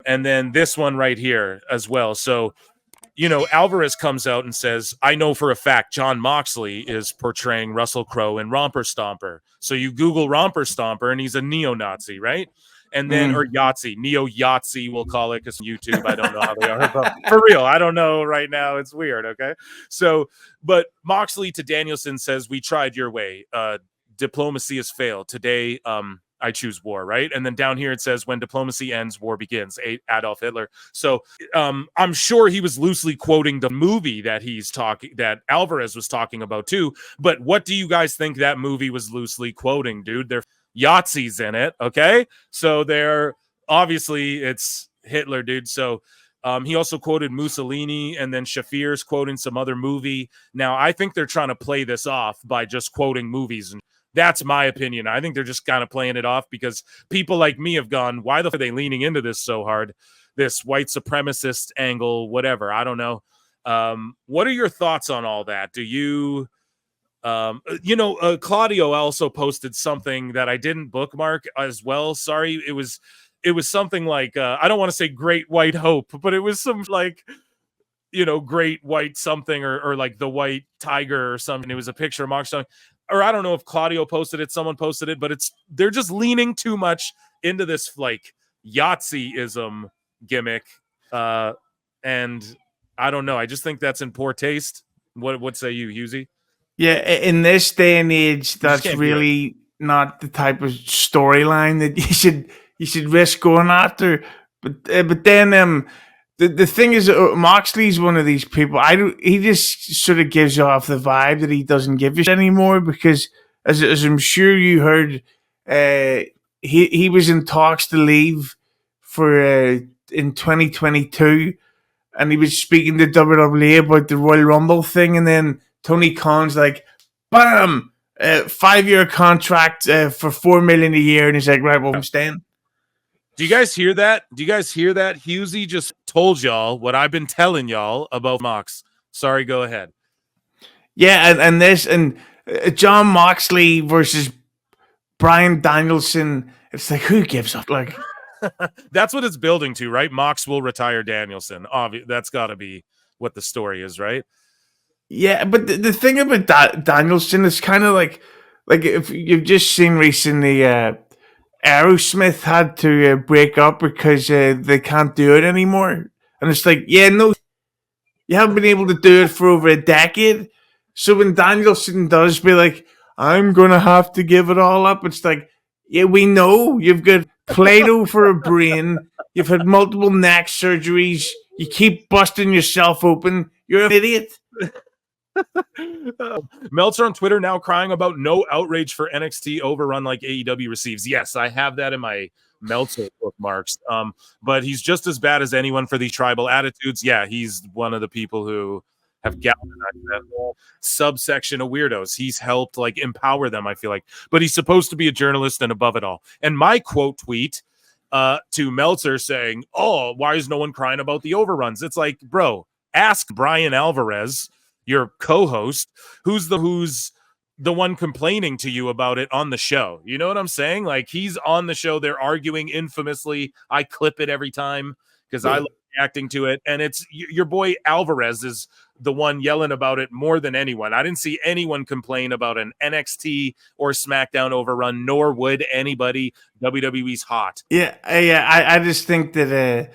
And then this one right here as well. So, Alvarez comes out and says, I know for a fact Jon Moxley is portraying Russell Crowe in Romper Stomper. So you Google Romper Stomper and he's a neo-Nazi, right? And then, or Yahtzee, Neo-Yahtzee, we'll call it, because YouTube, I don't know how they are. But for real, I don't know right now. It's weird, okay? So, but Moxley to Danielson says, we tried your way. Diplomacy has failed. Today, I choose war, right? And then down here it says, when diplomacy ends, war begins. Adolf Hitler. So I'm sure he was loosely quoting the movie that Alvarez was talking about too. But what do you guys think that movie was loosely quoting, dude? They're Yahtzees in it, okay? So they're obviously it's Hitler, dude. So he also quoted Mussolini, and then Shafir's quoting some other movie. Now I think they're trying to play this off by just quoting movies, and that's my opinion. I think they're just kind of playing it off because people like me have gone, why the fuck are they leaning into this so hard? This white supremacist angle, whatever. I don't know. What are your thoughts on all that? Do you, Claudio also posted something that I didn't bookmark as well. Sorry. It was something like, I don't want to say Great White Hope, but it was some like, Great White something or like the White Tiger or something. It was a picture of Mark Stone. Or I don't know if Claudio posted it, someone posted it, but they're just leaning too much into this like Yahtzee-ism gimmick. And I don't know. I just think that's in poor taste. What say you, Husey? Yeah, in this day and age, that's really not the type of storyline that you should risk going after. But then the thing is, Moxley's one of these people. He just sort of gives off the vibe that he doesn't give a shit anymore, because as I'm sure you heard, he was in talks to leave for in 2022, and he was speaking to WWE about the Royal Rumble thing, and then Tony Khan's like, bam, 5-year contract for $4 million a year, and he's like, right, well, I'm staying. Do you guys hear that? Husey just told y'all what I've been telling y'all about Mox. Sorry, go ahead. Yeah, and Jon Moxley versus Bryan Danielson. It's like, who gives up? Like, that's what it's building to, right? Mox will retire Danielson. That's got to be what the story is, right? Yeah, but the thing about Danielson is kind of like if you've just seen recently, Aerosmith had to break up because they can't do it anymore. And it's like, yeah, no, you haven't been able to do it for over a decade. So when Danielson does be like, I'm going to have to give it all up, it's like, yeah, we know you've got Play-Doh for a brain. You've had multiple neck surgeries. You keep busting yourself open. You're an idiot. Meltzer on Twitter now crying about no outrage for NXT overrun like AEW receives. Yes, I have that in my Meltzer bookmarks. But he's just as bad as anyone for these tribal attitudes. Yeah, he's one of the people who have galvanized that whole subsection of weirdos. He's helped like empower them, I feel like. But he's supposed to be a journalist and above it all. And my quote tweet to Meltzer saying, oh, why is no one crying about the overruns? It's like, bro, ask Brian Alvarez, your co-host, who's the one complaining to you about it on the show. You know what I'm saying? Like, he's on the show. They're arguing infamously. I clip it every time because I love reacting to it. And it's your boy Alvarez is the one yelling about it more than anyone. I didn't see anyone complain about an NXT or SmackDown overrun, nor would anybody. WWE's hot. Yeah. I just think that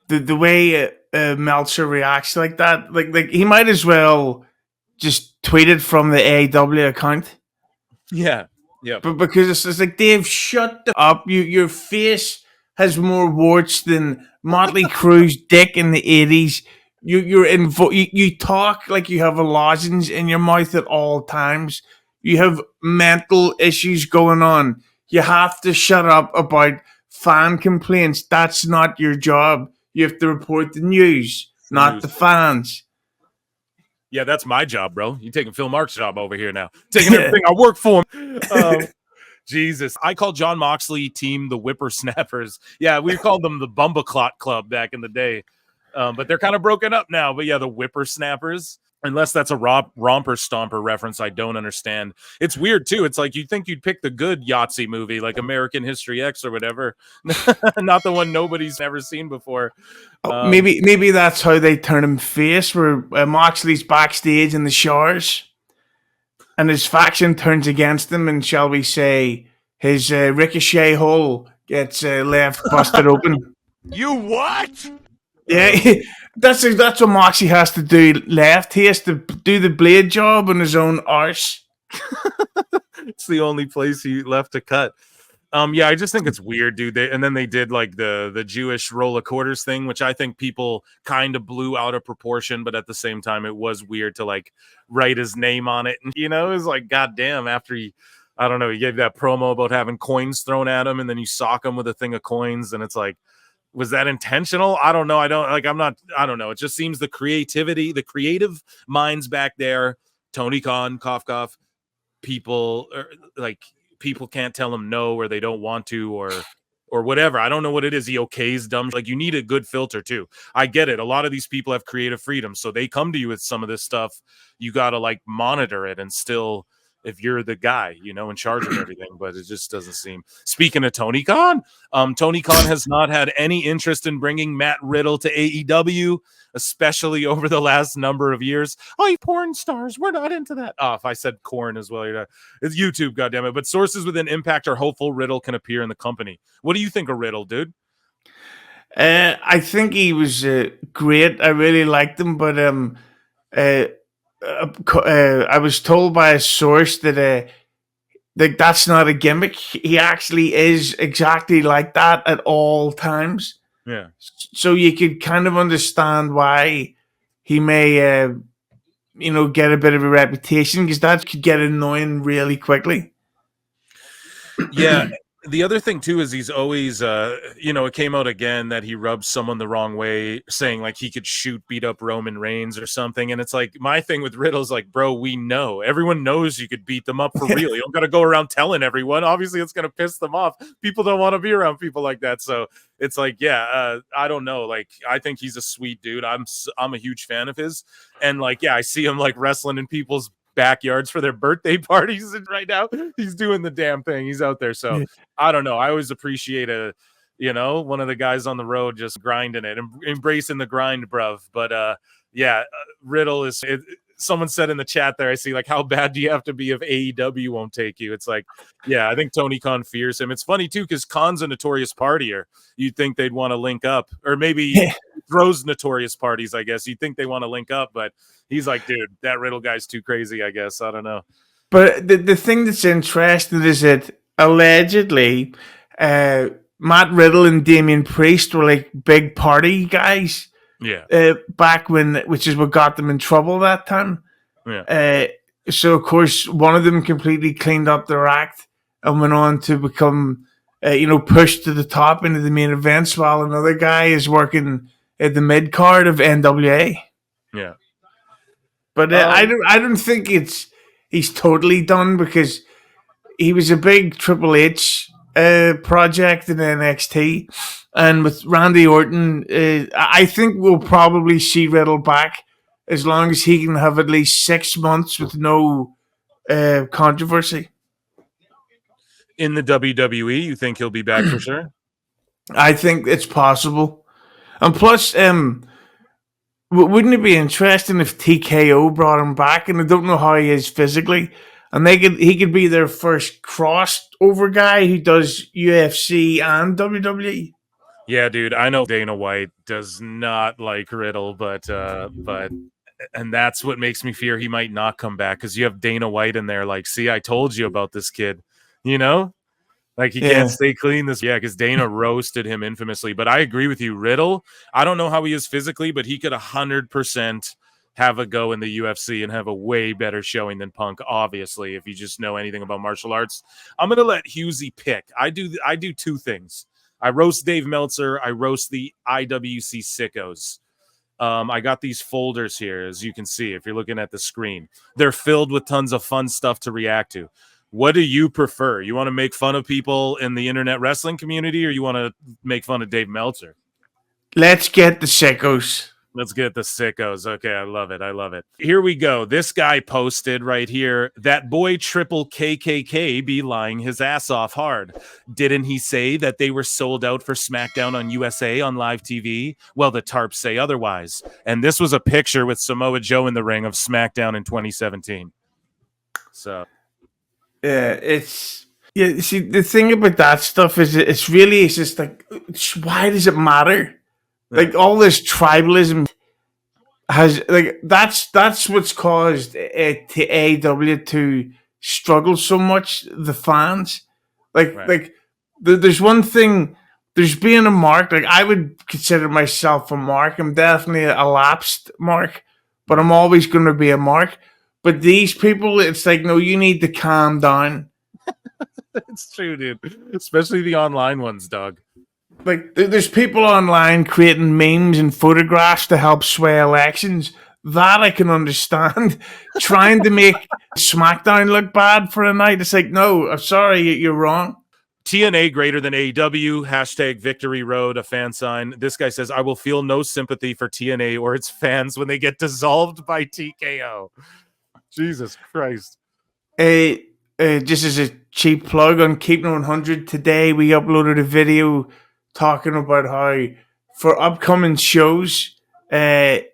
the way Meltzer reacts like that, like he might as well just tweet it from the AEW account. Yeah. But because it's like, Dave, shut up. Your face has more warts than Motley Crue's dick in the 80s. You talk like you have a lozenge in your mouth at all times. You have mental issues going on. You have to shut up about fan complaints. That's not your job. You have to report the news, not the fans. Yeah, that's my job, bro. You taking Phil Mark's job over here now. Taking everything I work for him. Jesus. I call Jon Moxley team the Whippersnappers. Yeah, we called them the Bumbleclot Club back in the day. But they're kind of broken up now. But yeah, the Whippersnappers. Unless that's a Romper Stomper reference, I don't understand. It's weird too. It's like you'd think you'd pick the good Yahtzee movie, like American History X or whatever, not the one nobody's ever seen before. Maybe that's how they turn him face, where Moxley's backstage in the showers, and his faction turns against him, and shall we say, his ricochet hole gets left busted open. You what? Yeah, that's what Moxley has to do left. He has to do the blade job on his own arse. It's the only place he left to cut. Yeah, I just think it's weird, dude. And then they did like the Jewish roll of quarters thing, which I think people kind of blew out of proportion, but at the same time, it was weird to like write his name on it. And it was like, goddamn, after he gave that promo about having coins thrown at him, and then you sock him with a thing of coins, and it's like, was that intentional? I don't know. I don't know. It just seems the creative minds back there, Tony Khan, cough, people can't tell him no, or they don't want to, or whatever. I don't know what it is. He okays dumb. Like, you need a good filter too. I get it. A lot of these people have creative freedom, so they come to you with some of this stuff. You got to like monitor it and still, if you're the guy, in charge of everything, but it just doesn't seem. Speaking of Tony Khan, Tony Khan has not had any interest in bringing Matt Riddle to AEW, especially over the last number of years. Oh, you porn stars, we're not into that. Oh, if I said corn as well, it's YouTube, goddammit. But sources within Impact are hopeful Riddle can appear in the company. What do you think of Riddle, dude? I think he was great. I really liked him, but I was told by a source that that's not a gimmick. He actually is exactly like that at all times. Yeah. So you could kind of understand why he may, get a bit of a reputation, because that could get annoying really quickly. Yeah. The other thing too is he's always, it came out again that he rubs someone the wrong way, saying like he could beat up Roman Reigns or something. And it's like, my thing with Riddle's like, bro, we know. Everyone knows you could beat them up for real. You don't got to go around telling everyone. Obviously, it's going to piss them off. People don't want to be around people like that. So it's like, yeah, I don't know. Like, I think he's a sweet dude. I'm a huge fan of his. And like, yeah, I see him like wrestling in people's backyards for their birthday parties, and right now he's doing the damn thing. He's out there. So I don't know. I always appreciate one of the guys on the road just grinding it and embracing the grind, bruv. But Riddle is. Someone said in the chat there, I see, like, how bad do you have to be if AEW won't take you? It's like, yeah, I think Tony Khan fears him. It's funny too, because Khan's a notorious partier. You'd think they'd want to link up, or maybe throws notorious parties. I guess you'd think they want to link up, but he's like, dude, that Riddle guy's too crazy. I guess I don't know. But the thing that's interesting is that allegedly, Matt Riddle and Damian Priest were like big party guys. Yeah. Back when, which is what got them in trouble that time. Yeah. So of course, one of them completely cleaned up their act and went on to become, pushed to the top into the main events, while another guy is working at the mid card of NWA. Yeah. But I don't think he's totally done, because he was a big Triple H project in NXT, and with Randy Orton, I think we'll probably see Riddle back as long as he can have at least 6 months with no controversy. In the WWE, you think he'll be back for sure? I think it's possible. And plus, wouldn't it be interesting if TKO brought him back? And I don't know how he is physically, and he could be their first crossover guy who does UFC and WWE. Yeah, dude, I know Dana White does not like Riddle, but and that's what makes me fear he might not come back, because you have Dana White in there like, see, I told you about this kid, like he can't stay clean because Dana roasted him infamously. But I agree with you, Riddle, I don't know how he is physically, but he could 100% have a go in the UFC and have a way better showing than Punk, obviously, if you just know anything about martial arts. I'm going to let Husey pick. I do two things. I roast Dave Meltzer. I roast the IWC sickos. I got these folders here, as you can see, if you're looking at the screen. They're filled with tons of fun stuff to react to. What do you prefer? You want to make fun of people in the internet wrestling community, or you want to make fun of Dave Meltzer? Let's get the sickos. Let's get the sickos. Okay, I love it. I love it. Here we go. This guy posted right here, that boy triple KKK be lying his ass off hard. Didn't he say that they were sold out for SmackDown on USA on live TV? Well, the tarps say otherwise. And this was a picture with Samoa Joe in the ring of SmackDown in 2017. So, yeah, yeah. See, the thing about that stuff is it's just like, why does it matter? Like all this tribalism has like that's what's caused AEW to struggle so much. The fans, there's one thing. There's being a mark. Like I would consider myself a mark. I'm definitely a lapsed mark, but I'm always going to be a mark. But these people, it's like, no, you need to calm down. It's true, dude. Especially the online ones, dog. Like, there's people online creating memes and photographs to help sway elections. That I can understand. Trying to make SmackDown look bad for a night. It's like, no, I'm sorry, you're wrong. TNA greater than AEW, hashtag Victory Road, a fan sign. This guy says, I will feel no sympathy for TNA or its fans when they get dissolved by TKO. Jesus Christ. Just as a cheap plug on Keeping 100, today we uploaded a video talking about how for upcoming shows, TNA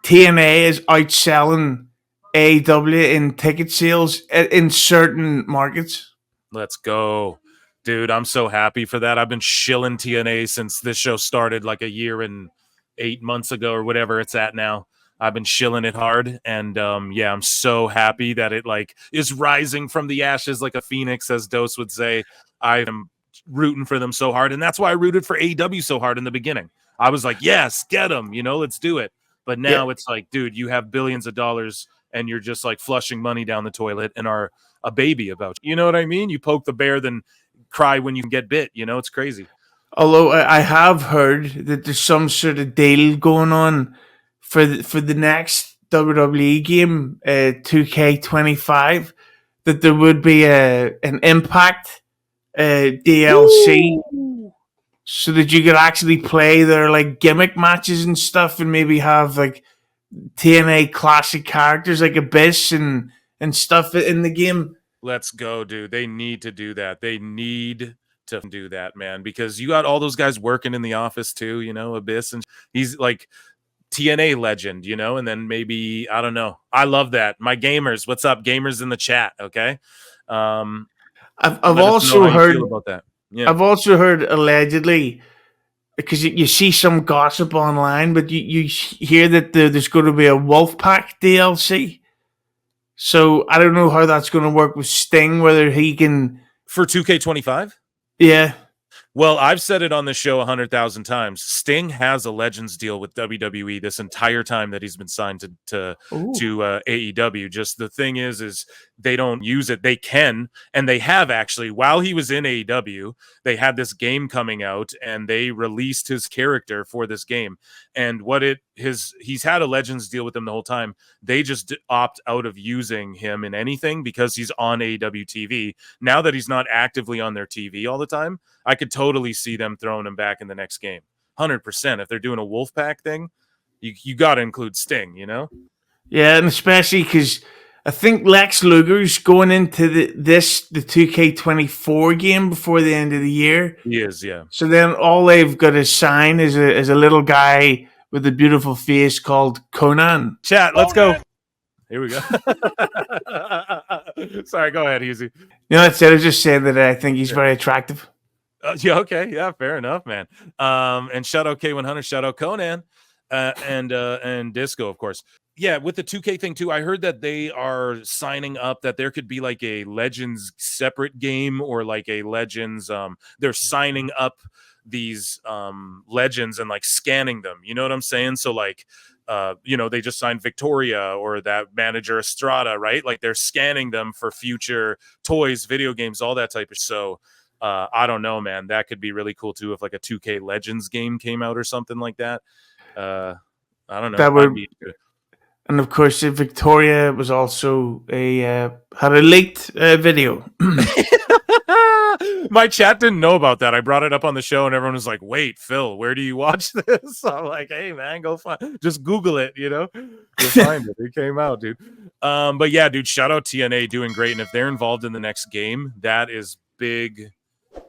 is outselling AEW in ticket sales in certain markets. Let's go. Dude, I'm so happy for that. I've been shilling TNA since this show started like a year and 8 months ago or whatever it's at now. I've been shilling it hard, and yeah, I'm so happy that it like is rising from the ashes like a phoenix, as Dose would say. I am rooting for them so hard, and that's why I rooted for AEW so hard in the beginning. I was like, yes, get them, let's do it. But now it's like, dude, you have billions of dollars, and you're just like flushing money down the toilet and are a baby about you. You know what I mean? You poke the bear, then cry when you get bit. It's crazy. Although I have heard that there's some sort of deal going on for the next WWE game, 2K25, that there would be an Impact DLC. Ooh. So that you could actually play their like gimmick matches and stuff, and maybe have like TNA classic characters like Abyss and stuff in the game. Let's go, dude. They need to do that. They need to do that, man, because you got all those guys working in the office too, Abyss, and he's like TNA legend, and then maybe, I don't know. I love that. My gamers, what's up, gamers in the chat? Okay. I've also heard about that. Yeah. I've also heard allegedly, because you see some gossip online, but you hear that there's going to be a Wolfpack DLC. So I don't know how that's going to work with Sting, whether he can for 2K25. Yeah. Well, I've said it on the show 100,000 times. Sting has a Legends deal with WWE this entire time that he's been signed to AEW. Just the thing is they don't use it. They can, and they have actually. While he was in AEW, they had this game coming out, and they released his character for this game. And he's had a Legends deal with them the whole time. They just opt out of using him in anything because he's on AEW TV. Now that he's not actively on their TV all the time, I could totally see them throwing him back in the next game. 100%. If they're doing a Wolfpack thing, you got to include Sting, Yeah, and especially because I think Lex Luger's going into the 2K24 game before the end of the year. He is, yeah. So then all they've got to sign is a little guy with a beautiful face called Conan. Chat, let's go. Here we go. Sorry, go ahead, Easy. That's it. I was just saying that I think he's very attractive. Yeah, okay. Yeah, fair enough, man. And shout out K100, shout out Conan, and Disco, of course. Yeah, with the 2K thing too, I heard that they are signing up that there could be like a Legends separate game or like a Legends. They're signing up these Legends and like scanning them. You know what I'm saying? So like, they just signed Victoria or that manager Estrada, right? Like they're scanning them for future toys, video games, all that type of. So I don't know, man. That could be really cool too if like a 2K Legends game came out or something like that. I don't know. That would be good. And of course, Victoria was also had a leaked video. My chat didn't know about that. I brought it up on the show, and everyone was like, "Wait, Phil, where do you watch this?" So I'm like, "Hey, man, go find. Just Google it. You'll find it. It came out, dude." But yeah, dude, shout out TNA, doing great, and if they're involved in the next game, that is big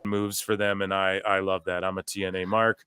moves for them, and I love that. I'm a TNA mark.